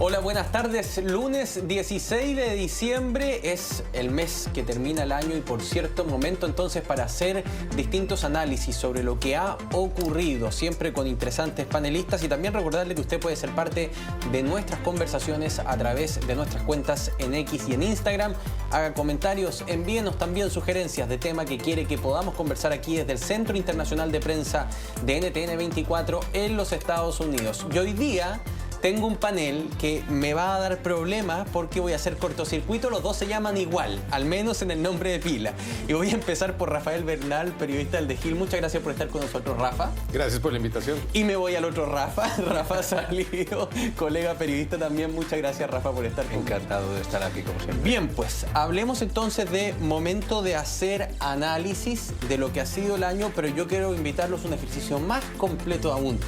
Hola, buenas tardes. Lunes 16 de diciembre es el mes que termina el año y, por cierto, momento entonces para hacer distintos análisis sobre lo que ha ocurrido, siempre con interesantes panelistas, y también recordarle que usted puede ser parte de nuestras conversaciones a través de nuestras cuentas en X y en Instagram. Haga comentarios, envíenos también sugerencias de tema que quiere que podamos conversar aquí desde el Centro Internacional de Prensa de NTN 24 en los Estados Unidos. Y hoy día tengo un panel que me va a dar problemas porque voy a hacer cortocircuito. Los dos se llaman igual, al menos en el nombre de pila. Y voy a empezar por Rafael Bernal, periodista del The Hill. Muchas gracias por estar con nosotros, Rafa. Gracias por la invitación. Y me voy al otro Rafa Salido, colega periodista también. Muchas gracias, Rafa, por estar conmigo. Encantado de estar aquí, como siempre. Bien, pues hablemos entonces de momento de hacer análisis de lo que ha sido el año, pero yo quiero invitarlos a un ejercicio más completo aún.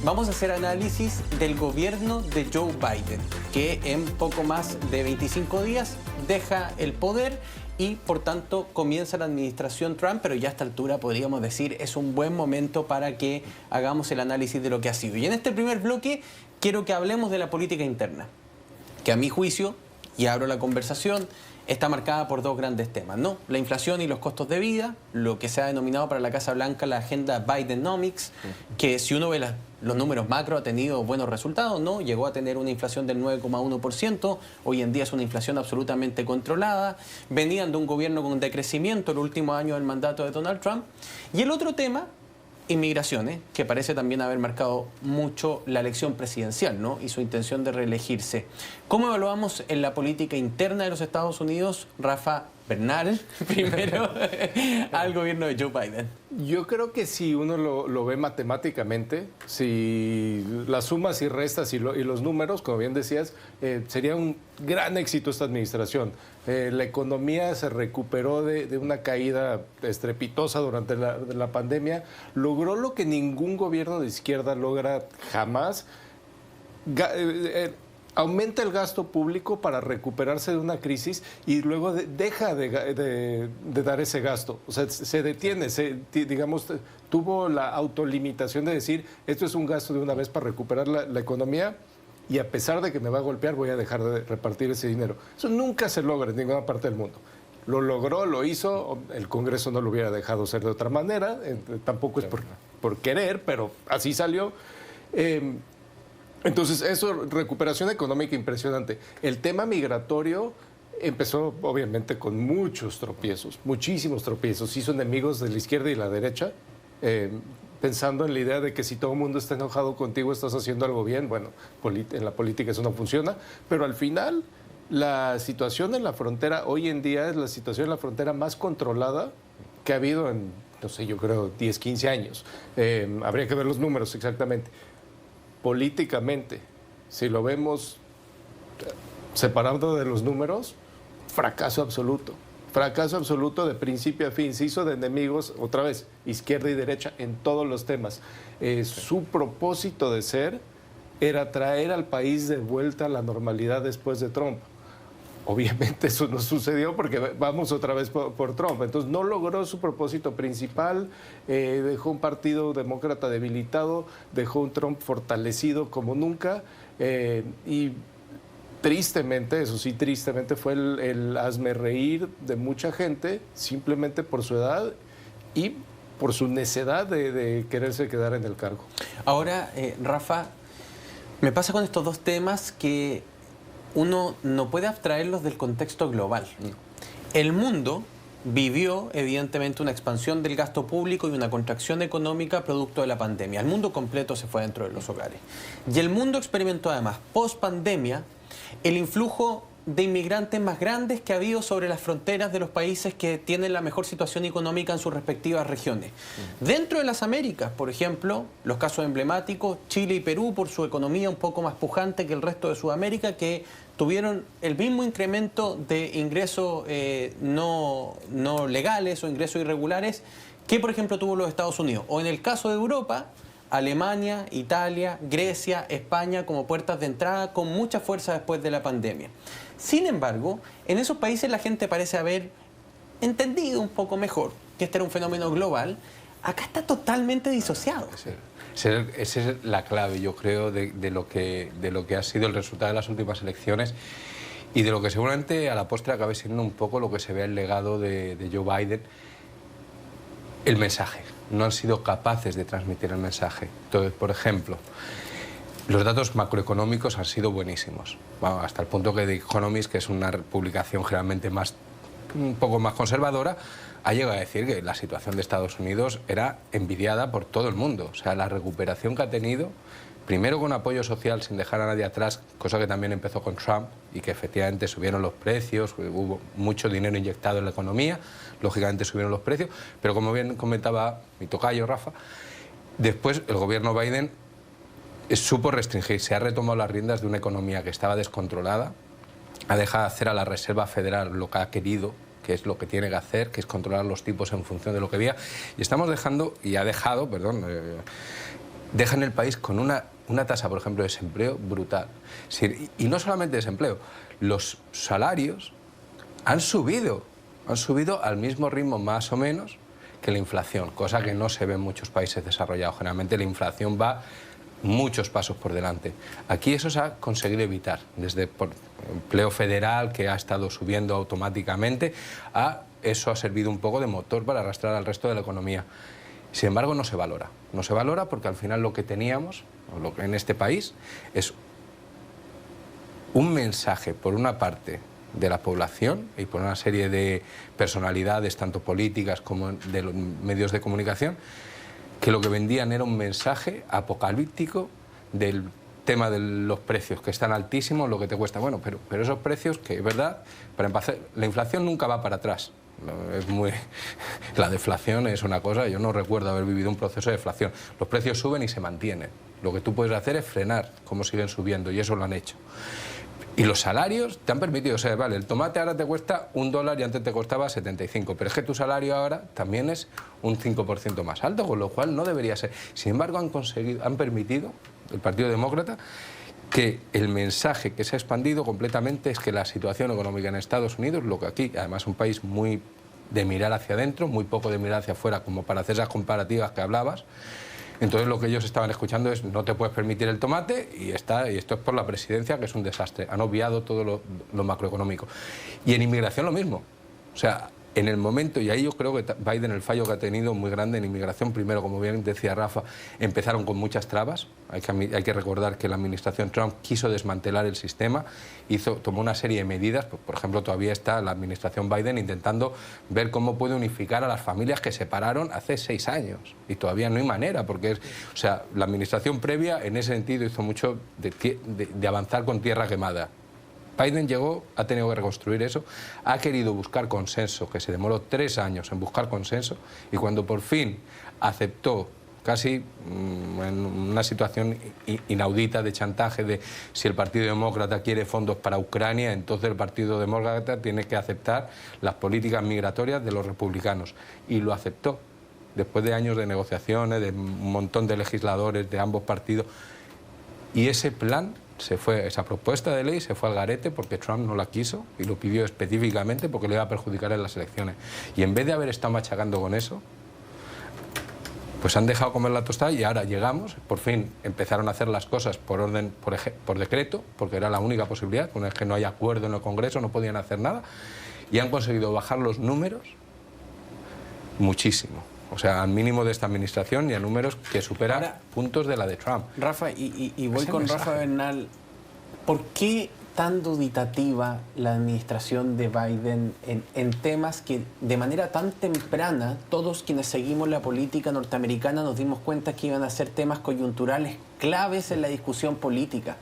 Vamos a hacer análisis del gobierno de Joe Biden, que en poco más de 25 días deja el poder y, por tanto, comienza la administración Trump, pero ya a esta altura podríamos decir es un buen momento para que hagamos el análisis de lo que ha sido. Y en este primer bloque quiero que hablemos de la política interna, que a mi juicio, y abro la conversación, está marcada por dos grandes temas, ¿no? La inflación y los costos de vida, lo que se ha denominado para la Casa Blanca la agenda Bidenomics, que si uno ve los números macro ha tenido buenos resultados, ¿no? Llegó a tener una inflación del 9,1%, hoy en día es una inflación absolutamente controlada, venían de un gobierno con decrecimiento el último año del mandato de Donald Trump. Y el otro tema, inmigraciones, que parece también haber marcado mucho la elección presidencial, ¿no? Y su intención de reelegirse. ¿Cómo evaluamos en la política interna de los Estados Unidos, Rafa Bernal, primero, al gobierno de Joe Biden? Yo creo que si uno lo ve matemáticamente, si las sumas y restas y los números, como bien decías, sería un gran éxito esta administración. La economía se recuperó de una caída estrepitosa durante la pandemia, logró lo que ningún gobierno de izquierda logra jamás. Aumenta el gasto público para recuperarse de una crisis y luego deja de dar ese gasto. O sea, se detiene, digamos, tuvo la autolimitación de decir, esto es un gasto de una vez para recuperar la economía y a pesar de que me va a golpear, voy a dejar de repartir ese dinero. Eso nunca se logra en ninguna parte del mundo. Lo logró, lo hizo, el Congreso no lo hubiera dejado ser de otra manera, tampoco es por querer, pero así salió. Entonces, eso, recuperación económica impresionante. El tema migratorio empezó, obviamente, con muchos tropiezos, muchísimos tropiezos. Hizo enemigos de la izquierda y la derecha, pensando en la idea de que si todo el mundo está enojado contigo, estás haciendo algo bien. Bueno, en la política eso no funciona, pero al final, la situación en la frontera, hoy en día, es la situación en la frontera más controlada que ha habido en, no sé, yo creo, 10, 15 años. Habría que ver los números exactamente. Políticamente, si lo vemos separado de los números, fracaso absoluto de principio a fin. Se hizo de enemigos, otra vez, izquierda y derecha en todos los temas. Su propósito de ser era traer al país de vuelta a la normalidad después de Trump. Obviamente eso no sucedió porque vamos otra vez por Trump. Entonces no logró su propósito principal, dejó un partido demócrata debilitado, dejó un Trump fortalecido como nunca y tristemente, eso sí, tristemente fue el hazmerreír de mucha gente simplemente por su edad y por su necedad de quererse quedar en el cargo. Ahora, Rafa, me pasa con estos dos temas que uno no puede abstraerlos del contexto global. El mundo vivió, evidentemente, una expansión del gasto público y una contracción económica producto de la pandemia. El mundo completo se fue dentro de los hogares. Y el mundo experimentó, además, post-pandemia, el influjo de inmigrantes más grandes que ha habido sobre las fronteras de los países que tienen la mejor situación económica en sus respectivas regiones. Dentro de las Américas, por ejemplo, los casos emblemáticos, Chile y Perú, por su economía un poco más pujante que el resto de Sudamérica, que tuvieron el mismo incremento de ingresos no legales o ingresos irregulares que, por ejemplo, tuvo los Estados Unidos. O en el caso de Europa, Alemania, Italia, Grecia, España como puertas de entrada con mucha fuerza después de la pandemia. Sin embargo, en esos países la gente parece haber entendido un poco mejor que este era un fenómeno global. Acá está totalmente disociado. Sí. Esa es la clave, yo creo, de lo que ha sido el resultado de las últimas elecciones y de lo que seguramente a la postre acabe siendo un poco lo que se ve el legado de Joe Biden. El mensaje. No han sido capaces de transmitir el mensaje. Entonces, por ejemplo, los datos macroeconómicos han sido buenísimos. Bueno, hasta el punto que The Economist, que es una publicación generalmente un poco más conservadora, ha llegado a decir que la situación de Estados Unidos era envidiada por todo el mundo. O sea, la recuperación que ha tenido, primero con apoyo social sin dejar a nadie atrás, cosa que también empezó con Trump y que efectivamente subieron los precios, hubo mucho dinero inyectado en la economía, lógicamente subieron los precios, pero como bien comentaba mi tocayo Rafa, después el gobierno Biden supo restringir, se ha retomado las riendas de una economía que estaba descontrolada, ha dejado de hacer a la Reserva Federal lo que ha querido, que es lo que tiene que hacer, que es controlar los tipos en función de lo que veía, y estamos dejando, y ha dejado, perdón, dejan el país con una tasa, por ejemplo, de desempleo brutal. Y no solamente desempleo, los salarios han subido al mismo ritmo más o menos que la inflación, cosa que no se ve en muchos países desarrollados. Generalmente la inflación va muchos pasos por delante. Aquí eso se ha conseguido evitar, desde por empleo federal, que ha estado subiendo automáticamente, a eso ha servido un poco de motor para arrastrar al resto de la economía. Sin embargo, no se valora. No se valora porque al final lo que teníamos en este país es un mensaje, por una parte, de la población y por una serie de personalidades, tanto políticas como de los medios de comunicación, que lo que vendían era un mensaje apocalíptico del tema de los precios, que están altísimos, lo que te cuesta. Bueno, pero esos precios, que es verdad, para empezar, la inflación nunca va para atrás. La deflación es una cosa, yo no recuerdo haber vivido un proceso de deflación. Los precios suben y se mantienen. Lo que tú puedes hacer es frenar cómo siguen subiendo, y eso lo han hecho. Y los salarios te han permitido, o sea, vale, el tomate ahora te cuesta $1 y antes te costaba 75, pero es que tu salario ahora también es un 5% más alto, con lo cual no debería ser. Sin embargo, han permitido, el Partido Demócrata, que el mensaje que se ha expandido completamente es que la situación económica en Estados Unidos, lo que aquí, además un país muy de mirar hacia adentro, muy poco de mirar hacia afuera, como para hacer esas comparativas que hablabas. Entonces lo que ellos estaban escuchando es: no te puedes permitir el tomate, y esto es por la presidencia, que es un desastre. Han obviado todo lo macroeconómico. Y en inmigración lo mismo. O sea, en el momento, y ahí yo creo que Biden, el fallo que ha tenido muy grande en inmigración, primero, como bien decía Rafa, empezaron con muchas trabas. Hay que recordar que la administración Trump quiso desmantelar el sistema, tomó una serie de medidas. Pues, por ejemplo, todavía está la administración Biden intentando ver cómo puede unificar a las familias que se separaron hace 6 años, y todavía no hay manera, porque o sea, la administración previa en ese sentido hizo mucho de avanzar con tierra quemada. Biden llegó, ha tenido que reconstruir eso, ha querido buscar consenso, que se demoró 3 años en buscar consenso, y cuando por fin aceptó, casi en una situación inaudita de chantaje, de si el Partido Demócrata quiere fondos para Ucrania, entonces el Partido Demócrata tiene que aceptar las políticas migratorias de los republicanos, y lo aceptó, después de años de negociaciones, de un montón de legisladores de ambos partidos, y ese plan esa propuesta de ley se fue al garete porque Trump no la quiso y lo pidió específicamente porque le iba a perjudicar en las elecciones. Y en vez de haber estado machacando con eso, pues han dejado comer la tostada, y ahora llegamos, por fin empezaron a hacer las cosas por decreto, porque era la única posibilidad. Una vez que no hay acuerdo en el Congreso no podían hacer nada, y han conseguido bajar los números muchísimo. O sea, al mínimo de esta administración, y a números que superan puntos de la de Trump. Rafa, y voy con Rafa Bernal. ¿Por qué tan duditativa la administración de Biden en temas que de manera tan temprana todos quienes seguimos la política norteamericana nos dimos cuenta que iban a ser temas coyunturales claves en la discusión política?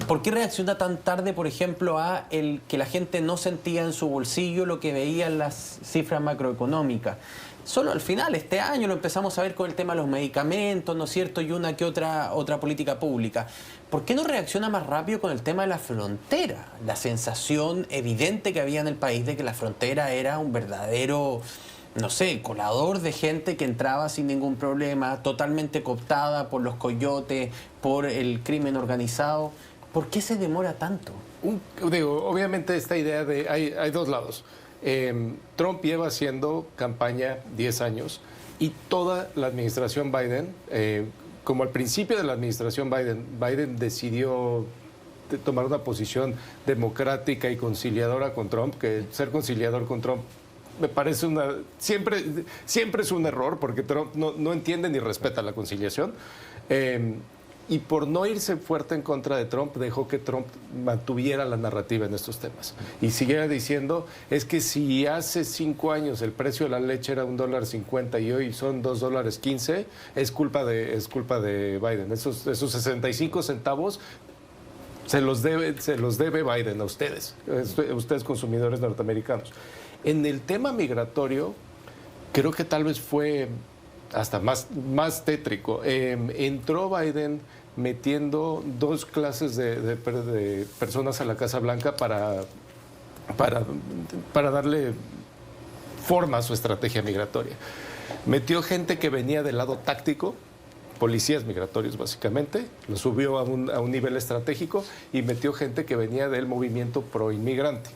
¿Por qué reacciona tan tarde, por ejemplo, a el que la gente no sentía en su bolsillo lo que veía en las cifras macroeconómicas? Solo al final, este año, lo empezamos a ver con el tema de los medicamentos, ¿no es cierto?, y una que otra política pública. ¿Por qué no reacciona más rápido con el tema de la frontera? La sensación evidente que había en el país de que la frontera era un verdadero, no sé, colador de gente que entraba sin ningún problema, totalmente cooptada por los coyotes, por el crimen organizado. ¿Por qué se demora tanto? Obviamente esta idea de... Hay dos lados. Trump lleva haciendo campaña 10 años, y toda la administración Biden como al principio de la administración Biden decidió tomar una posición democrática y conciliadora con Trump, que ser conciliador con Trump me parece siempre es un error, porque Trump no entiende ni respeta la conciliación. Y por no irse fuerte en contra de Trump, dejó que Trump mantuviera la narrativa en estos temas. Y siguiera diciendo, es que si hace 5 años el precio de la leche era $1.50 y hoy son $2.15, es culpa de Biden. Esos 65 centavos se los debe Biden a ustedes consumidores norteamericanos. En el tema migratorio, creo que tal vez fue hasta más tétrico. Entró Biden metiendo 2 clases de personas a la Casa Blanca para darle forma a su estrategia migratoria. Metió gente que venía del lado táctico, policías migratorios básicamente, lo subió a un nivel estratégico, y metió gente que venía del movimiento pro-inmigrante.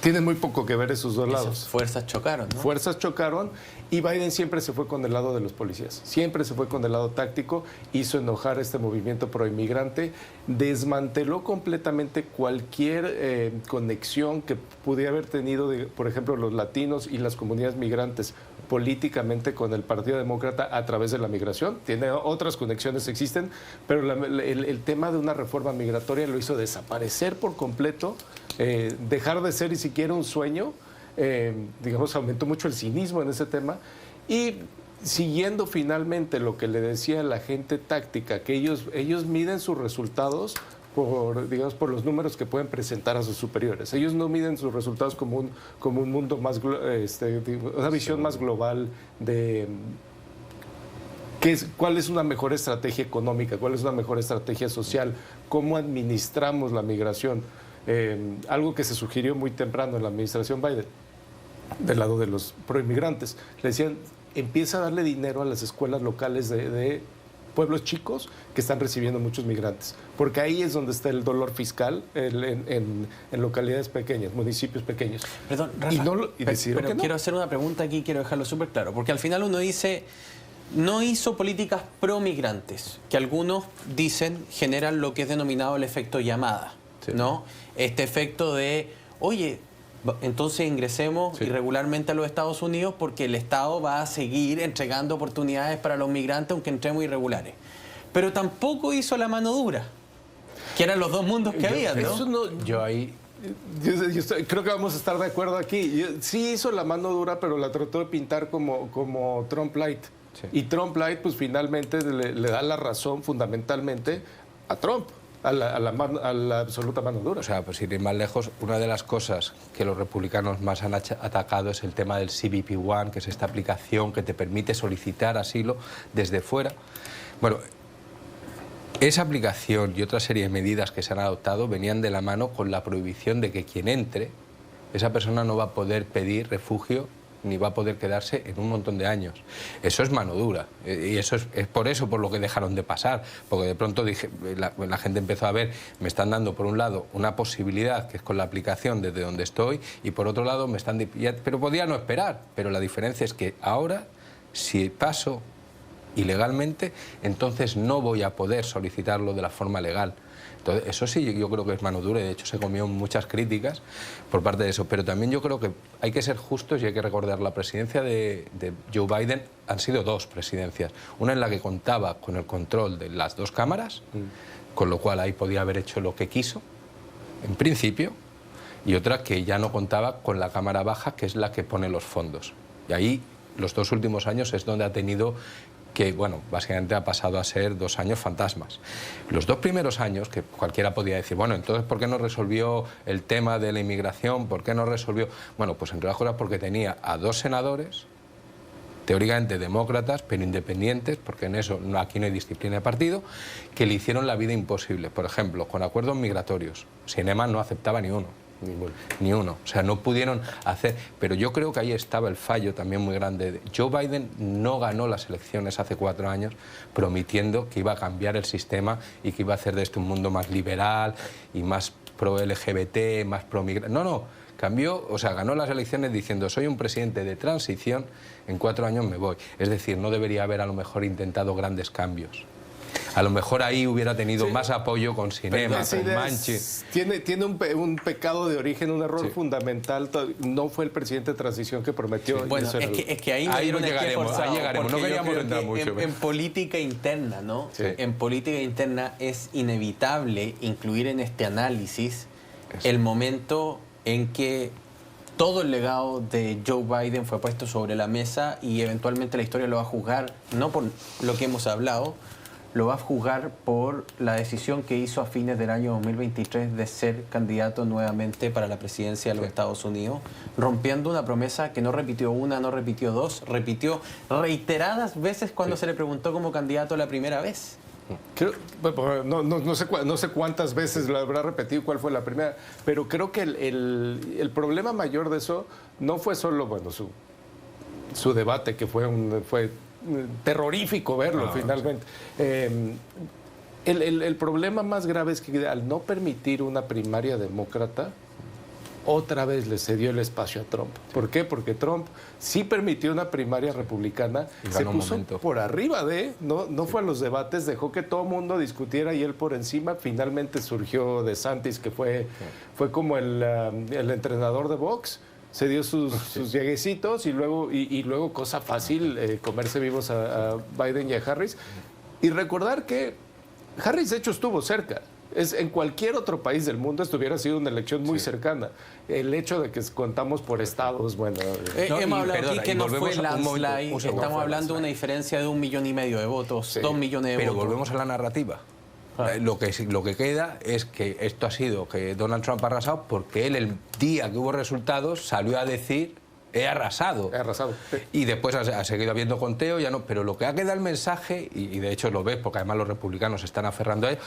Tienen muy poco que ver esos dos lados. Esas fuerzas chocaron, ¿no? Fuerzas chocaron, y Biden siempre se fue con el lado de los policías, siempre se fue con el lado táctico, hizo enojar a este movimiento proinmigrante, desmanteló completamente cualquier conexión que pudiera haber tenido, por ejemplo, los latinos y las comunidades migrantes políticamente con el Partido Demócrata a través de la migración. Tiene otras conexiones, existen, pero el tema de una reforma migratoria lo hizo desaparecer por completo, dejar de ser ni siquiera un sueño. Digamos, aumentó mucho el cinismo en ese tema, y siguiendo finalmente lo que le decía la gente táctica, que ellos miden sus resultados por los números que pueden presentar a sus superiores. Ellos no miden sus resultados como un mundo más, una visión más global de cuál es una mejor estrategia económica, cuál es una mejor estrategia social, cómo administramos la migración. Algo que se sugirió muy temprano en la administración Biden, del lado de los proinmigrantes. Le decían, empieza a darle dinero a las escuelas locales de pueblos chicos que están recibiendo muchos migrantes, porque ahí es donde está el dolor fiscal, en localidades pequeñas, municipios pequeños. Perdón, Rafa, pero no. quiero hacer una pregunta aquí, quiero dejarlo súper claro, porque al final uno dice, no hizo políticas pro-migrantes, que algunos dicen generan lo que es denominado el efecto llamada, sí, ¿no? Este efecto de, oye, entonces ingresemos irregularmente a los Estados Unidos porque el Estado va a seguir entregando oportunidades para los migrantes aunque entremos irregulares. Pero tampoco hizo la mano dura, que eran los dos mundos que había, ¿no? Yo creo que vamos a estar de acuerdo aquí. Sí hizo la mano dura, pero la trató de pintar como Trump Light. Sí. Y Trump Light, pues finalmente le da la razón fundamentalmente a Trump. A la absoluta mano dura. O sea, pues ir más lejos, una de las cosas que los republicanos más han atacado es el tema del CBP One, que es esta aplicación que te permite solicitar asilo desde fuera. Bueno, esa aplicación y otra serie de medidas que se han adoptado venían de la mano con la prohibición de que quien entre, esa persona no va a poder pedir refugio ni va a poder quedarse en un montón de años. Eso es mano dura, y eso es por eso por lo que dejaron de pasar, porque de pronto la gente empezó a ver, me están dando por un lado una posibilidad que es con la aplicación desde donde estoy, y por otro lado me están, pero podía no esperar, pero la diferencia es que ahora, si paso ilegalmente, entonces no voy a poder solicitarlo de la forma legal. Entonces, eso sí, yo creo que es mano dura, y de hecho se comió muchas críticas por parte de eso. Pero también yo creo que hay que ser justos y hay que recordar, la presidencia de Joe Biden han sido 2 presidencias. Una en la que contaba con el control de las 2 cámaras, con lo cual ahí podía haber hecho lo que quiso, en principio, y otra que ya no contaba con la Cámara Baja, que es la que pone los fondos. Y ahí, los 2 últimos años es donde ha tenido que, bueno, básicamente ha pasado a ser 2 años fantasmas. Los 2 primeros años, que cualquiera podía decir, bueno, entonces, ¿por qué no resolvió el tema de la inmigración? ¿Por qué no resolvió? Bueno, pues entre otras cosas porque tenía a 2 senadores, teóricamente demócratas, pero independientes, porque en eso aquí no hay disciplina de partido, que le hicieron la vida imposible. Por ejemplo, con acuerdos migratorios. Sinema no aceptaba ni uno. Ni uno. O sea, no pudieron hacer... Pero yo creo que ahí estaba el fallo también muy grande. Joe Biden no ganó las elecciones hace 4 años prometiendo que iba a cambiar el sistema y que iba a hacer de este un mundo más liberal y más pro-LGBT, más pro-migrante. No, Cambió, o sea, ganó las elecciones diciendo soy un presidente de transición, en 4 años me voy. Es decir, no debería haber a lo mejor intentado grandes cambios. A lo mejor ahí hubiera tenido más apoyo con Sinema, con Manchi. Tiene un pecado de origen, un error fundamental. No fue el presidente de transición que prometió. Bueno, es que ahí llegaremos, no queríamos entrar mucho. En política interna, ¿no? Sí. En política interna es inevitable incluir en este análisis el momento en que todo el legado de Joe Biden fue puesto sobre la mesa y eventualmente la historia lo va a juzgar, no por lo que hemos hablado, lo va a juzgar por la decisión que hizo a fines del año 2023 de ser candidato nuevamente para la presidencia de los Estados Unidos, rompiendo una promesa que no repitió una, no repitió dos, repitió reiteradas veces cuando se le preguntó como candidato la primera vez. Creo, no sé cuántas veces lo habrá repetido, cuál fue la primera, pero creo que el problema mayor de eso no fue solo su debate, que fue terrorífico verlo finalmente. El problema más grave es que al no permitir una primaria demócrata, otra vez le cedió el espacio a Trump. ¿Por qué? Porque Trump sí permitió una primaria republicana, se puso por arriba no fue a los debates, dejó que todo el mundo discutiera y él por encima. Finalmente surgió DeSantis, que fue como el entrenador de box. Se dio sus lleguecitos y luego cosa fácil, comerse vivos a Biden y a Harris. Y recordar que Harris, de hecho, estuvo cerca. En cualquier otro país del mundo esto hubiera sido una elección muy cercana. El hecho de que contamos por estados, bueno... hemos hablado aquí que no fue landslide, estamos hablando de una diferencia de 1,5 millones de votos, 2 millones de votos. Pero volvemos a la narrativa. Lo que queda es que esto ha sido que Donald Trump ha arrasado porque él, el día que hubo resultados, salió a decir he arrasado. He arrasado. Sí. Y después ha seguido habiendo conteo, ya no. Pero lo que ha quedado el mensaje, y de hecho lo ves porque además los republicanos se están aferrando a ello,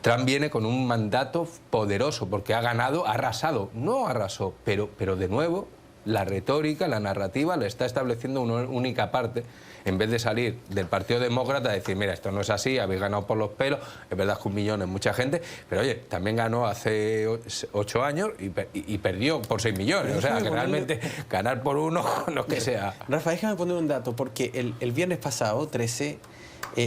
Trump viene con un mandato poderoso porque ha ganado, ha arrasado. No arrasó, pero de nuevo la retórica, la narrativa le está estableciendo una única parte, en vez de salir del Partido Demócrata a decir, mira, esto no es así, habéis ganado por los pelos, es verdad que 1 millón es mucha gente, pero oye, también ganó hace 8 años y perdió por 6 millones, o sea, que realmente ganar por 1 no es que sea... Rafa, déjame poner un dato, porque el viernes pasado, 13,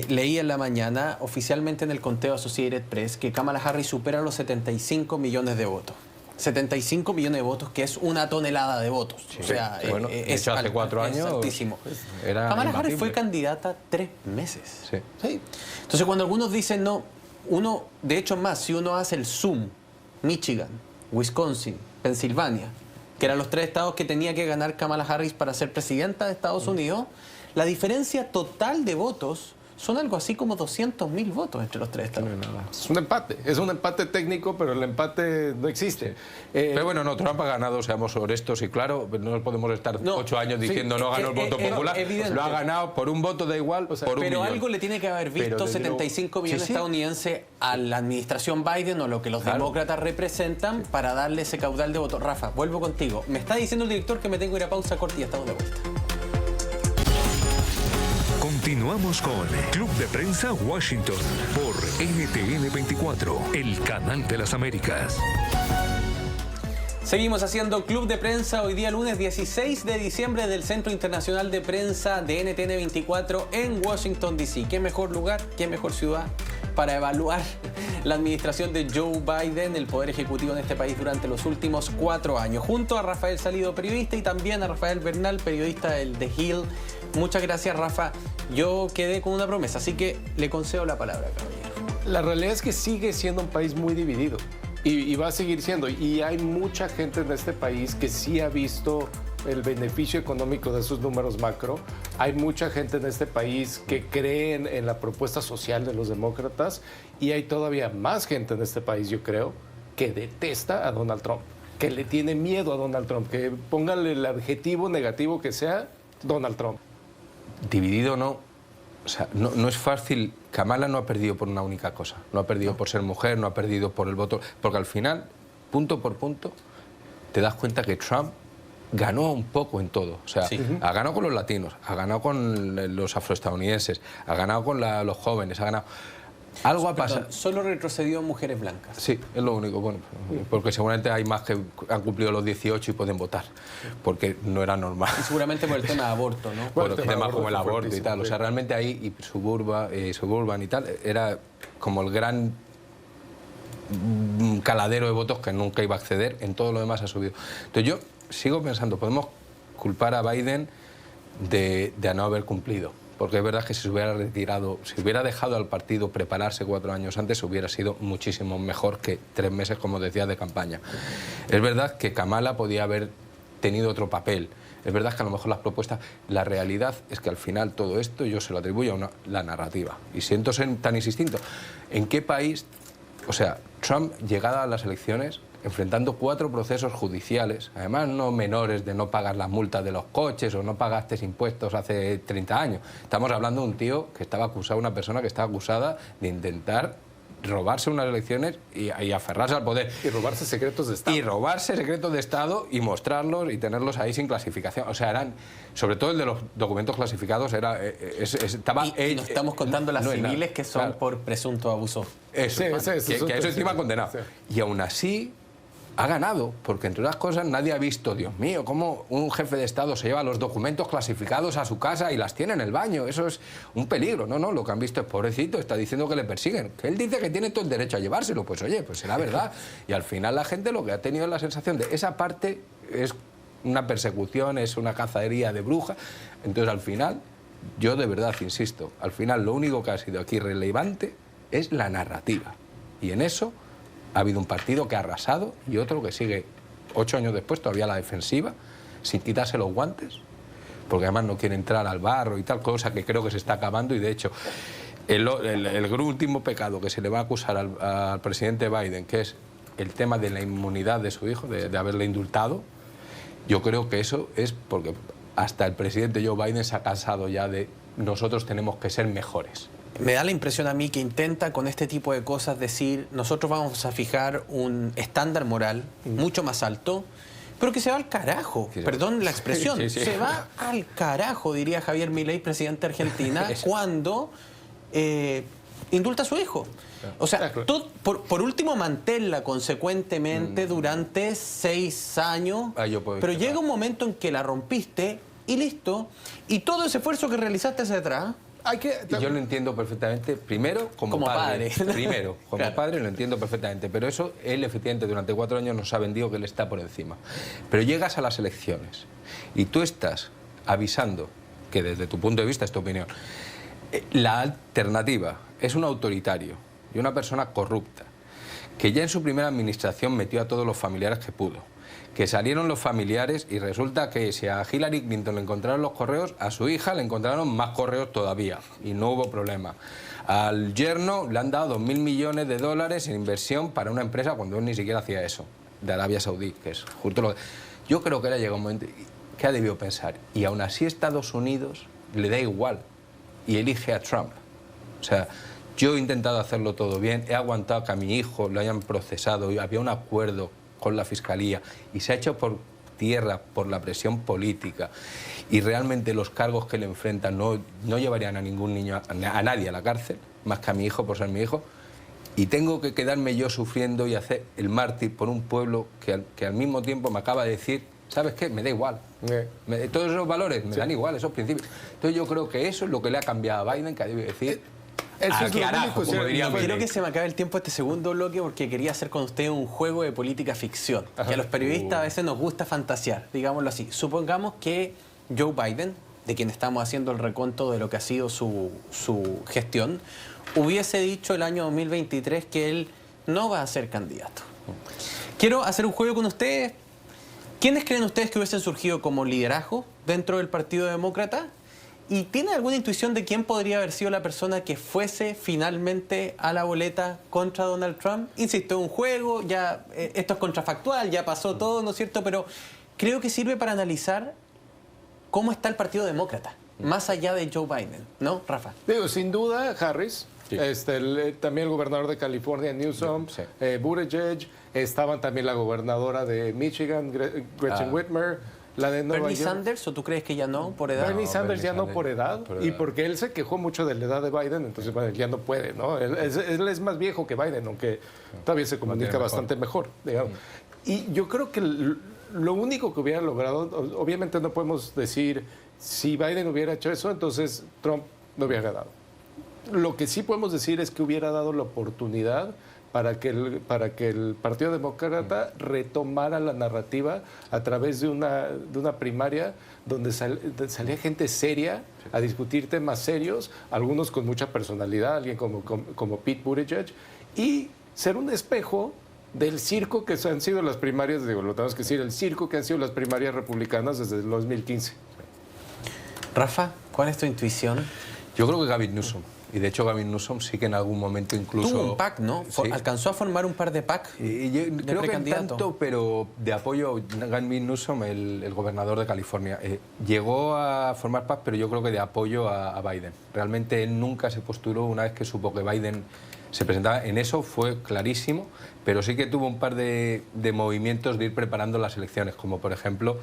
leí en la mañana, oficialmente en el conteo Associated Press, que Kamala Harris supera los 75 millones de votos. 75 millones de votos, que es una tonelada de votos. Sí, o sea, bueno, es hace 4 años. Es altísimo. Era Kamala imbatible. Harris fue candidata 3 meses. Sí. Sí. Entonces, cuando algunos dicen no, de hecho más, si uno hace el zoom, Michigan, Wisconsin, Pensilvania, que eran los 3 estados que tenía que ganar Kamala Harris para ser presidenta de Estados Unidos, la diferencia total de votos son algo así como 200.000 votos entre los 3 estados. Es un empate técnico, pero el empate no existe. Pero bueno, no, Trump ha ganado, seamos honestos y claro, no podemos estar 8 años diciendo no ganó el voto popular. Evidente. Lo ha ganado por un voto, da igual, por 1 Pero millón. algo le tiene que haber visto 75 millones estadounidenses a la administración Biden o lo que los demócratas representan para darle ese caudal de votos. Rafa, vuelvo contigo. Me está diciendo el director que me tengo que ir a pausa corta y ya estamos de vuelta. Continuamos con Club de Prensa Washington por NTN 24, el canal de las Américas. Seguimos haciendo Club de Prensa hoy día lunes 16 de diciembre del Centro Internacional de Prensa de NTN 24 en Washington, D.C. ¿Qué mejor lugar, qué mejor ciudad para evaluar la administración de Joe Biden, el poder ejecutivo en este país durante los últimos 4 años? Junto a Rafael Salido, periodista, y también a Rafael Bernal, periodista del The Hill. Muchas gracias, Rafa. Yo quedé con una promesa, así que le concedo la palabra, caballero. La realidad es que sigue siendo un país muy dividido y va a seguir siendo. Y hay mucha gente en este país que sí ha visto el beneficio económico de esos números macro. Hay mucha gente en este país que cree en la propuesta social de los demócratas y hay todavía más gente en este país, yo creo, que detesta a Donald Trump, que le tiene miedo a Donald Trump, que póngale el adjetivo negativo que sea, Donald Trump. Dividido no. O sea, no es fácil. Kamala no ha perdido por una única cosa. No ha perdido por ser mujer, no ha perdido por el voto. Porque al final, punto por punto, te das cuenta que Trump ganó un poco en todo. O sea, ha ganado con los latinos, ha ganado con los afroestadounidenses, ha ganado con los jóvenes, ha ganado... Algo ha Perdón, pasado. solo retrocedió mujeres blancas. Sí, es lo único. Bueno, porque seguramente hay más que han cumplido los 18 y pueden votar, porque no era normal. Y seguramente por el tema de aborto, ¿no? Por Bueno, el tema temas de como el aborto fue aborto y tal. O sea, realmente ahí, y Suburban y tal, era como el gran caladero de votos que nunca iba a acceder. En todo lo demás ha subido. Entonces yo sigo pensando, podemos culpar a Biden de no haber cumplido. Porque es verdad que si se hubiera retirado, si hubiera dejado al partido prepararse 4 años antes, hubiera sido muchísimo mejor que 3 meses, como decía, de campaña. Es verdad que Kamala podía haber tenido otro papel. Es verdad que a lo mejor las propuestas... La realidad es que al final todo esto yo se lo atribuyo a la narrativa. Y siento ser tan insistente. ¿En qué país...? O sea, Trump, llegada a las elecciones, enfrentando 4 procesos judiciales, además no menores, de no pagar las multas de los coches o no pagaste impuestos hace 30 años. Estamos hablando de un tío que estaba acusado, una persona que estaba acusada de intentar robarse unas elecciones y aferrarse al poder. Y robarse secretos de Estado. Y robarse secretos de Estado y mostrarlos y tenerlos ahí sin clasificación. O sea, eran, sobre todo el de los documentos clasificados, estaba... Y nos estamos contando las no es civiles nada. que son Claro. por presunto abuso. Eso, que eso encima condenado. Sí. Y aún así ha ganado, porque entre otras cosas nadie ha visto, Dios mío, cómo un jefe de Estado se lleva los documentos clasificados a su casa y las tiene en el baño. Eso es un peligro. No, lo que han visto es pobrecito, está diciendo que le persiguen. Que él dice que tiene todo el derecho a llevárselo. Pues oye, pues será verdad. Y al final la gente lo que ha tenido es la sensación de esa parte es una persecución, es una cazadería de brujas. Entonces al final, yo de verdad insisto, al final lo único que ha sido aquí relevante es la narrativa. Y en eso ha habido un partido que ha arrasado y otro que sigue 8 años después todavía a la defensiva, sin quitarse los guantes, porque además no quiere entrar al barro y tal, cosa que creo que se está acabando. Y de hecho, el último pecado que se le va a acusar al presidente Biden, que es el tema de la inmunidad de su hijo, de haberle indultado, yo creo que eso es porque hasta el presidente Joe Biden se ha cansado ya de nosotros tenemos que ser mejores. Me da la impresión a mí que intenta con este tipo de cosas decir, nosotros vamos a fijar un estándar moral mucho más alto, pero que se va al carajo, perdón la expresión, Sí. se va al carajo, diría Javier Milei, presidente de Argentina, cuando indulta a su hijo. O sea, por último manténla consecuentemente durante 6 años, pero llega un momento en que la rompiste y listo, y todo ese esfuerzo que realizaste hacia atrás... Y yo lo entiendo perfectamente, primero como padre. Primero, como claro. padre lo entiendo perfectamente, pero eso él efectivamente durante 4 años nos ha vendido que él está por encima. Pero llegas a las elecciones y tú estás avisando, que desde tu punto de vista es tu opinión, la alternativa es un autoritario y una persona corrupta, que ya en su primera administración metió a todos los familiares que pudo. Que salieron los familiares y resulta que si a Hillary Clinton le encontraron los correos, a su hija le encontraron más correos todavía y no hubo problema. Al yerno le han dado 2.000 millones de dólares en inversión para una empresa cuando él ni siquiera hacía eso, de Arabia Saudí, que es justo lo que... Yo creo que le ha llegado un momento que ha debido pensar, y aún así Estados Unidos le da igual y elige a Trump. O sea, yo he intentado hacerlo todo bien, he aguantado que a mi hijo lo hayan procesado, y había un acuerdo con la Fiscalía y se ha hecho por tierra por la presión política y realmente los cargos que le enfrentan no llevarían a ningún niño, a nadie a la cárcel, más que a mi hijo por ser mi hijo, y tengo que quedarme yo sufriendo y hacer el mártir por un pueblo que al mismo tiempo me acaba de decir, ¿sabes qué? Me da igual. Todos esos valores me dan igual, esos principios. Entonces yo creo que eso es lo que le ha cambiado a Biden, que ha debido decir... Eso es lo único, como diría Quiero que se me acabe el tiempo este segundo bloque porque quería hacer con usted un juego de política ficción. Que a los periodistas a veces nos gusta fantasear, digámoslo así. Supongamos que Joe Biden, de quien estamos haciendo el recuento de lo que ha sido su gestión, hubiese dicho el año 2023 que él no va a ser candidato. Quiero hacer un juego con ustedes. ¿Quiénes creen ustedes que hubiesen surgido como liderazgo dentro del Partido Demócrata? ¿Y tiene alguna intuición de quién podría haber sido la persona que fuese finalmente a la boleta contra Donald Trump? Insisto, es un juego, ya esto es contrafactual, ya pasó todo, ¿no es cierto? Pero creo que sirve para analizar cómo está el Partido Demócrata, más allá de Joe Biden, ¿no, Rafa? Digo, sin duda, Harris, Sí. también el gobernador de California, Newsom, Sí. Buttigieg, estaban también la gobernadora de Michigan, Gretchen Whitmer, La de Nueva ¿Bernie York. Sanders o tú crees que ya no, por edad? Bernie Sanders Bernie ya no Sanders, por edad, y porque él se quejó mucho de la edad de Biden, entonces bueno, ya no puede, ¿no? Él es más viejo que Biden, aunque todavía se comunica bastante mejor, digamos. Y yo creo que lo único que hubiera logrado, obviamente no podemos decir si Biden hubiera hecho eso, entonces Trump no hubiera ganado. Lo que sí podemos decir es que hubiera dado la oportunidad para que el Partido Demócrata retomara la narrativa a través de una primaria donde salía gente seria a discutir temas serios, algunos con mucha personalidad, alguien como Pete Buttigieg, y ser un espejo del circo que han sido las primarias, digo, lo tenemos que decir, el circo que han sido las primarias republicanas desde el 2015. Rafa, ¿cuál es tu intuición? Yo creo que Gavin Newsom. Y de hecho Gavin Newsom sí que en algún momento incluso... Tuvo un PAC, ¿no? Sí. Alcanzó a formar un par de PAC de creo que precandidato. tanto, pero de apoyo, Gavin Newsom, el gobernador de California, llegó a formar PAC, pero yo creo que de apoyo a Biden. Realmente él nunca se postuló una vez que supo que Biden se presentaba. En eso fue clarísimo, pero sí que tuvo un par de movimientos de ir preparando las elecciones, como por ejemplo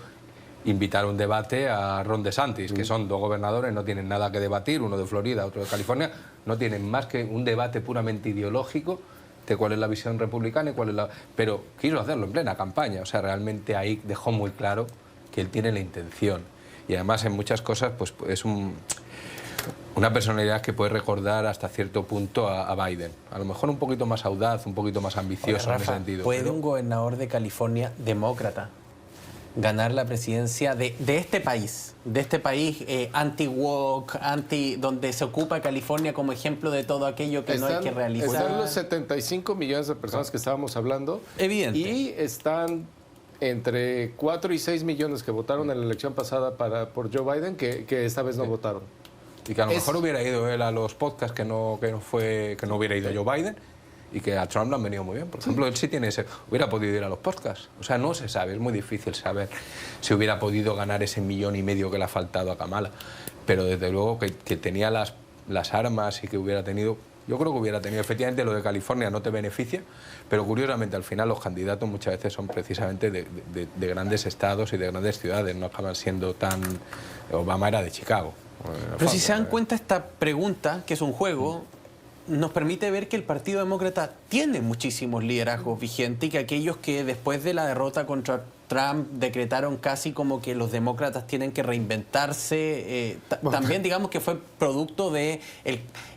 invitar a un debate a Ron DeSantis, que son dos gobernadores, no tienen nada que debatir, uno de Florida, otro de California, no tienen más que un debate puramente ideológico de cuál es la visión republicana y cuál es la... Pero quiso hacerlo en plena campaña, o sea, realmente ahí dejó muy claro que él tiene la intención. Y además en muchas cosas pues es una personalidad que puede recordar hasta cierto punto a Biden. A lo mejor un poquito más audaz, un poquito más ambicioso. Oye, Rafa, en ese sentido. ¿puede un gobernador de California demócrata ganar la presidencia de este país anti-woke, donde se ocupa California como ejemplo de todo aquello que no hay que realizar? Están los 75 millones de personas que estábamos hablando. Evidente. Y están entre 4 y 6 millones que votaron en la elección pasada por Joe Biden que esta vez no votaron. Y que a lo mejor hubiera ido él a los podcasts que no hubiera ido Joe Biden, y que a Trump le han venido muy bien. Por ejemplo, él sí hubiera podido ir a los podcasts. O sea, no se sabe, es muy difícil saber si hubiera podido ganar ese 1,5 millones que le ha faltado a Kamala. Pero desde luego que tenía las armas y que hubiera tenido... Yo creo que hubiera tenido, efectivamente, lo de California no te beneficia, pero curiosamente al final los candidatos muchas veces son precisamente de grandes estados y de grandes ciudades, no acaban siendo tan... Obama era de Chicago. Pero si se dan cuenta, esta pregunta, que es un juego, nos permite ver que el Partido Demócrata tiene muchísimos liderazgos vigentes y que aquellos que después de la derrota contra Trump decretaron casi como que los demócratas tienen que reinventarse, también digamos que fue producto de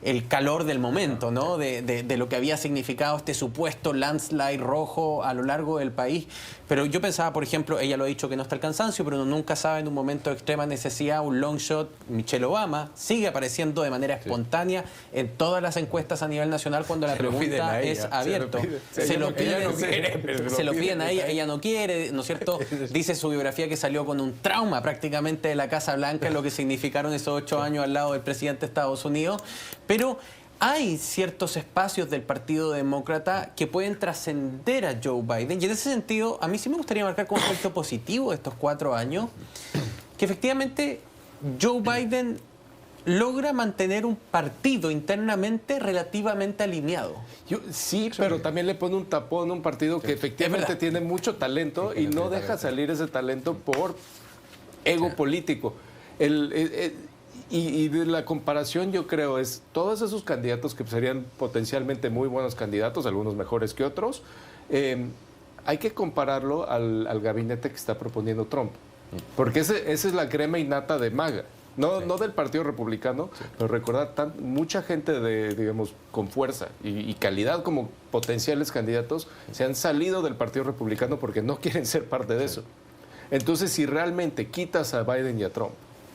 el calor del momento, ¿no? De lo que había significado este supuesto landslide rojo a lo largo del país. Pero yo pensaba, por ejemplo, ella lo ha dicho que no está el cansancio, pero uno nunca sabe en un momento de extrema necesidad, un long shot, Michelle Obama sigue apareciendo de manera espontánea en todas las encuestas a nivel nacional cuando la pregunta es abierto. Se lo piden a ella no quiere, ¿no es cierto? Dice su biografía que salió con un trauma prácticamente de la Casa Blanca, lo que significaron esos 8 años al lado del presidente de Estados Unidos, pero hay ciertos espacios del Partido Demócrata que pueden trascender a Joe Biden, y en ese sentido a mí sí me gustaría marcar como aspecto positivo de estos 4 años que efectivamente Joe Biden logra mantener un partido internamente relativamente alineado. Sí, pero también le pone un tapón a un partido que efectivamente tiene mucho talento y no deja salir ese talento por ego político. Y de la comparación, yo creo, es todos esos candidatos que serían potencialmente muy buenos candidatos, algunos mejores que otros, hay que compararlo al gabinete que está proponiendo Trump. Porque esa es la crema innata de MAGA. No del Partido Republicano, pero recordar, mucha gente digamos, con fuerza y calidad como potenciales candidatos se han salido del Partido Republicano porque no quieren ser parte de eso. Entonces, si realmente quitas a Biden y a Trump,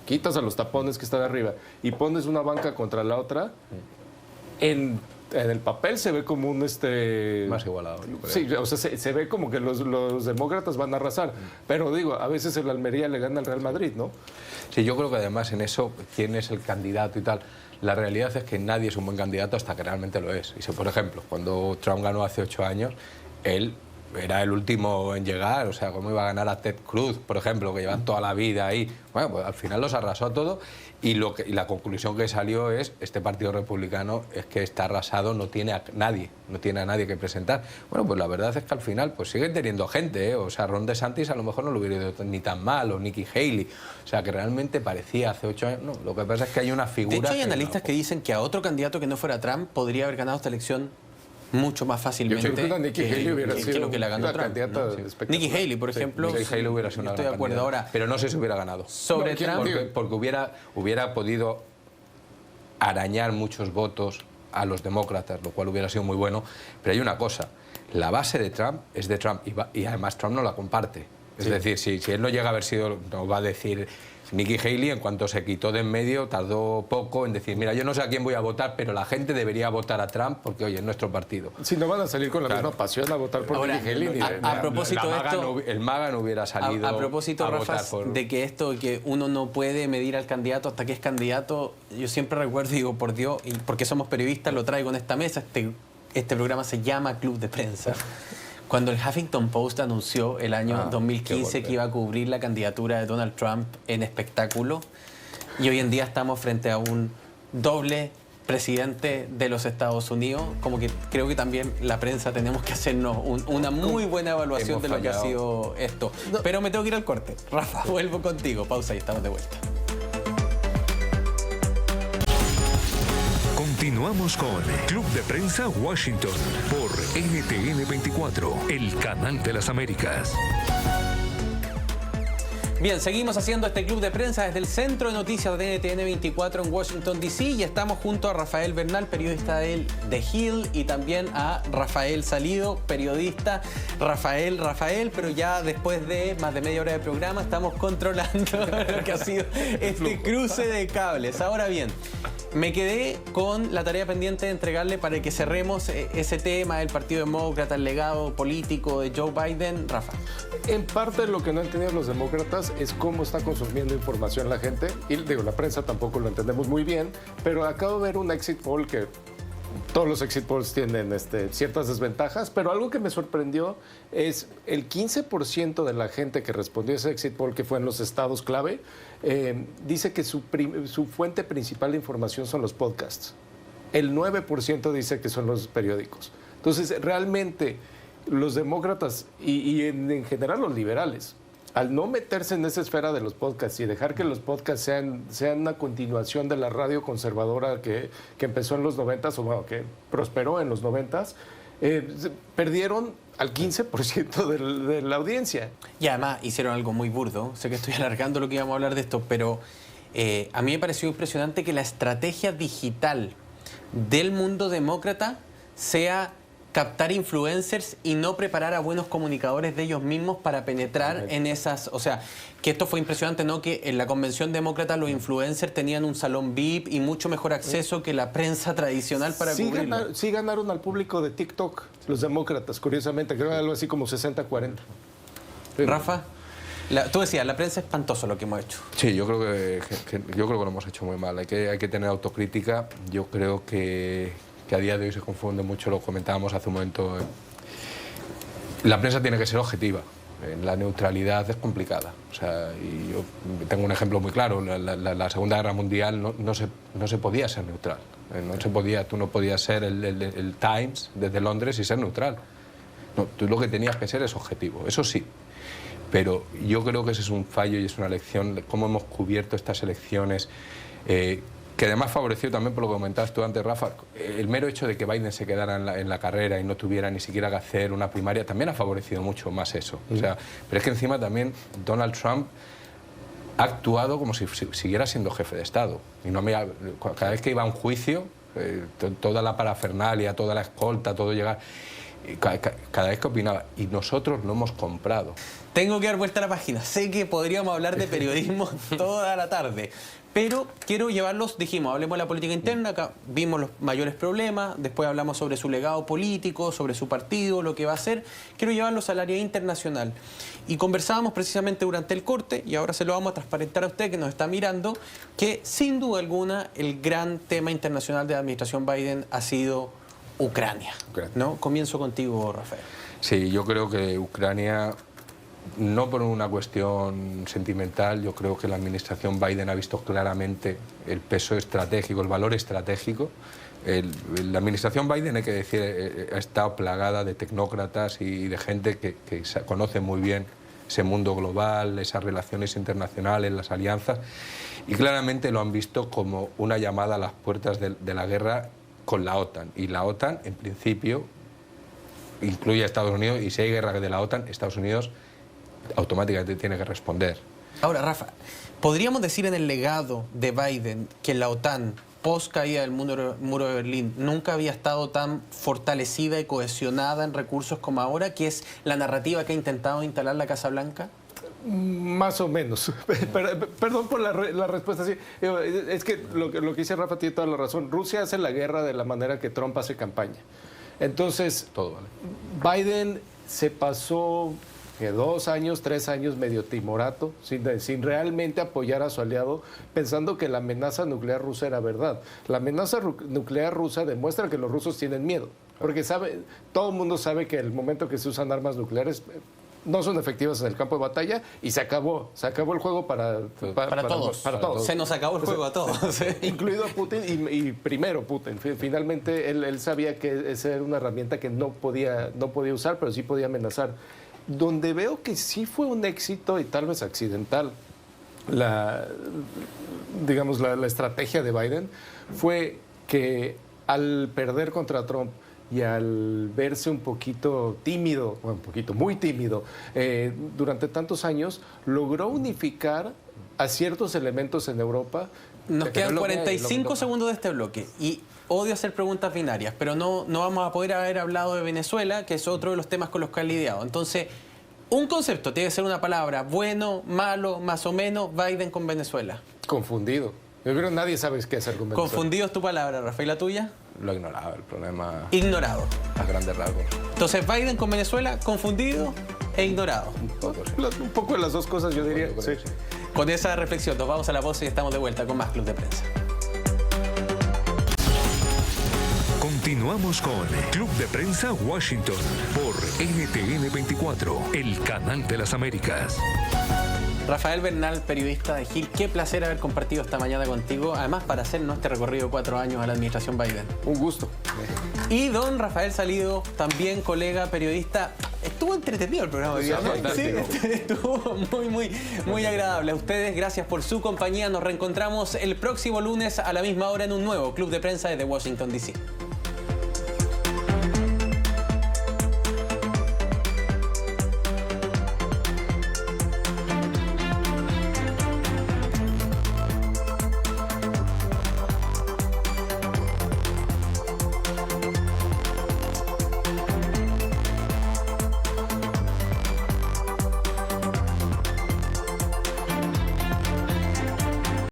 quitas a los tapones que están arriba y pones una banca contra la otra, en el papel se ve como un... más igualado, yo creo. Sí, o sea, se ve como que los demócratas van a arrasar. Pero digo, a veces el Almería le gana al Real Madrid, ¿no? Sí, yo creo que además en eso, quién es el candidato y tal, la realidad es que nadie es un buen candidato hasta que realmente lo es. Y si, por ejemplo, cuando Trump ganó hace 8 años, él era el último en llegar, o sea, cómo iba a ganar a Ted Cruz, por ejemplo, que llevan toda la vida ahí. Bueno, pues al final los arrasó a todo y la conclusión que salió es, este partido republicano es que está arrasado, no tiene a nadie que presentar. Bueno, pues la verdad es que al final pues siguen teniendo gente, ¿eh? O sea, Ron DeSantis a lo mejor no lo hubiera ido ni tan mal, o Nikki Haley, o sea, que realmente parecía hace 8 años, no, lo que pasa es que hay una figura... De hecho, hay analistas que dicen que a otro candidato que no fuera Trump podría haber ganado esta elección mucho más fácilmente. Yo creo que Nikki Haley hubiera sido lo que la ganó una Trump, candidata ¿no? espectacular. Nikki Haley, por ejemplo, Nikki Haley hubiera sido una estoy de acuerdo. candidata. Ahora, pero no sé si hubiera ganado. Sobre Trump... Porque hubiera podido arañar muchos votos a los demócratas, lo cual hubiera sido muy bueno. Pero hay una cosa, la base de Trump es de Trump y además Trump no la comparte. Es decir, si él no llega a haber sido, no va a decir... Nikki Haley, en cuanto se quitó de en medio, tardó poco en decir, mira, yo no sé a quién voy a votar, pero la gente debería votar a Trump porque, oye, es nuestro partido. Si no van a salir con la misma pasión a votar por Nikki Haley. A propósito de esto... El MAGA no hubiera salido a propósito, Rafa, votar por... de que esto, que uno no puede medir al candidato hasta que es candidato, yo siempre recuerdo y digo, por Dios, y porque somos periodistas, lo traigo en esta mesa, este programa se llama Club de Prensa. Cuando el Huffington Post anunció el año 2015 que iba a cubrir la candidatura de Donald Trump en espectáculo, y hoy en día estamos frente a un doble presidente de los Estados Unidos, como que creo que también la prensa tenemos que hacernos una muy buena evaluación de lo que ha sido esto. Pero me tengo que ir al corte. Rafa, vuelvo contigo. Pausa y estamos de vuelta. Continuamos con Club de Prensa Washington por NTN 24, el canal de las Américas. Bien, seguimos haciendo este club de prensa desde el Centro de Noticias de NTN 24 en Washington, D.C. y estamos junto a Rafael Bernal, periodista de The Hill, y también a Rafael Salido, periodista. Rafael, pero ya después de más de media hora de programa estamos controlando lo que ha sido este cruce de cables. Ahora bien, me quedé con la tarea pendiente de entregarle para que cerremos ese tema del Partido Demócrata, el legado político de Joe Biden. Rafa. En parte lo que no entienden los demócratas es cómo está consumiendo información la gente. Y digo, la prensa tampoco lo entendemos muy bien, pero acabo de ver un exit poll que todos los exit polls tienen ciertas desventajas, pero algo que me sorprendió es el 15% de la gente que respondió a ese exit poll, que fue en los estados clave, dice que su fuente principal de información son los podcasts. El 9% dice que son los periódicos. Entonces, realmente, los demócratas y en general los liberales, al no meterse en esa esfera de los podcasts y dejar que los podcasts sean una continuación de la radio conservadora que empezó en los 90s, o bueno, que prosperó en los 90s, perdieron al 15% de la audiencia. Y además hicieron algo muy burdo. Sé que estoy alargando lo que íbamos a hablar de esto, pero a mí me pareció impresionante que la estrategia digital del mundo demócrata sea captar influencers y no preparar a buenos comunicadores de ellos mismos para penetrar en esas... O sea, que esto fue impresionante, ¿no? Que en la convención demócrata los influencers tenían un salón VIP y mucho mejor acceso que la prensa tradicional para cubrirlo. Sí ganaron al público de TikTok los demócratas, curiosamente. Creo que algo así como 60-40. Rafa, tú decías, la prensa es espantoso lo que hemos hecho. Sí, yo creo que lo hemos hecho muy mal. Hay que tener autocrítica. Yo creo que a día de hoy se confunde mucho, lo comentábamos hace un momento. La prensa tiene que ser objetiva. La neutralidad es complicada. O sea, y yo tengo un ejemplo muy claro. La Segunda Guerra Mundial no se podía ser neutral. Tú no podías ser el Times desde Londres y ser neutral. No, tú lo que tenías que ser es objetivo, eso sí. Pero yo creo que ese es un fallo y es una lección de cómo hemos cubierto estas elecciones, que además favoreció también, por lo que comentabas tú antes, Rafa, el mero hecho de que Biden se quedara en la carrera y no tuviera ni siquiera que hacer una primaria, también ha favorecido mucho más eso. O sea, pero es que encima también Donald Trump ha actuado como si siguiera siendo jefe de Estado. Y cada vez que iba a un juicio, toda la parafernalia, toda la escolta, todo llegar... Cada vez que opinaba, y nosotros lo hemos comprado. Tengo que dar vuelta a la página. Sé que podríamos hablar de periodismo toda la tarde, pero quiero llevarlos, dijimos, hablemos de la política interna, acá vimos los mayores problemas, después hablamos sobre su legado político, sobre su partido, lo que va a hacer. Quiero llevarlos al área internacional. Y conversábamos precisamente durante el corte, y ahora se lo vamos a transparentar a usted que nos está mirando, que sin duda alguna el gran tema internacional de la administración Biden ha sido Ucrania, ¿no? Comienzo contigo, Rafael. Sí, yo creo que Ucrania, no por una cuestión sentimental, yo creo que la administración Biden ha visto claramente el peso estratégico, el valor estratégico. La administración Biden, hay que decir, ha estado plagada de tecnócratas y de gente que conoce muy bien ese mundo global, esas relaciones internacionales, las alianzas, y claramente lo han visto como una llamada a las puertas de la guerra con la OTAN. Y la OTAN, en principio, incluye a Estados Unidos, y si hay guerra de la OTAN, Estados Unidos automáticamente tiene que responder. Ahora, Rafa, ¿podríamos decir en el legado de Biden que la OTAN, post caída del muro de Berlín, nunca había estado tan fortalecida y cohesionada en recursos como ahora, que es la narrativa que ha intentado instalar la Casa Blanca? Más o menos. Perdón por la respuesta. Sí. Es que lo que dice Rafa tiene toda la razón. Rusia hace la guerra de la manera que Trump hace campaña. Entonces, todo vale. Biden se pasó 2 años, 3 años medio timorato, sin realmente apoyar a su aliado, pensando que la amenaza nuclear rusa era verdad. La amenaza nuclear rusa demuestra que los rusos tienen miedo, porque todo el mundo sabe que el momento que se usan armas nucleares no son efectivas en el campo de batalla y se acabó el juego para todos. Se nos acabó el juego a todos. Incluido Putin y primero Putin. Finalmente él sabía que esa era una herramienta que no podía usar, pero sí podía amenazar. Donde veo que sí fue un éxito y tal vez accidental la estrategia de Biden fue que al perder contra Trump y al verse un poquito tímido, muy tímido, durante tantos años, logró unificar a ciertos elementos en Europa. Nos quedan 45 segundos de este bloque y odio hacer preguntas binarias, pero no vamos a poder haber hablado de Venezuela, que es otro de los temas con los que han lidiado. Entonces, un concepto tiene que ser una palabra: bueno, malo, más o menos. Biden con Venezuela. Confundido. Yo creo que nadie sabe qué hacer con Venezuela. Confundido es tu palabra, Rafael. ¿La tuya? Lo ignoraba, el problema. Ignorado. A grandes rasgos. Entonces, Biden con Venezuela, confundido e ignorado. Un poco de las dos cosas, yo diría. Sí. Con esa reflexión, nos vamos a la pausa y estamos de vuelta con más Club de Prensa. Continuamos con Club de Prensa Washington por NTN 24, el canal de las Américas. Rafael Bernal, periodista de Gil, qué placer haber compartido esta mañana contigo, además para hacer nuestro recorrido de 4 años a la administración Biden. Un gusto. Y don Rafael Salido, también colega periodista. Estuvo entretenido el programa de hoy, ¿no? Sí, estuvo muy agradable. A ustedes, gracias por su compañía. Nos reencontramos el próximo lunes a la misma hora en un nuevo Club de Prensa desde Washington, D.C.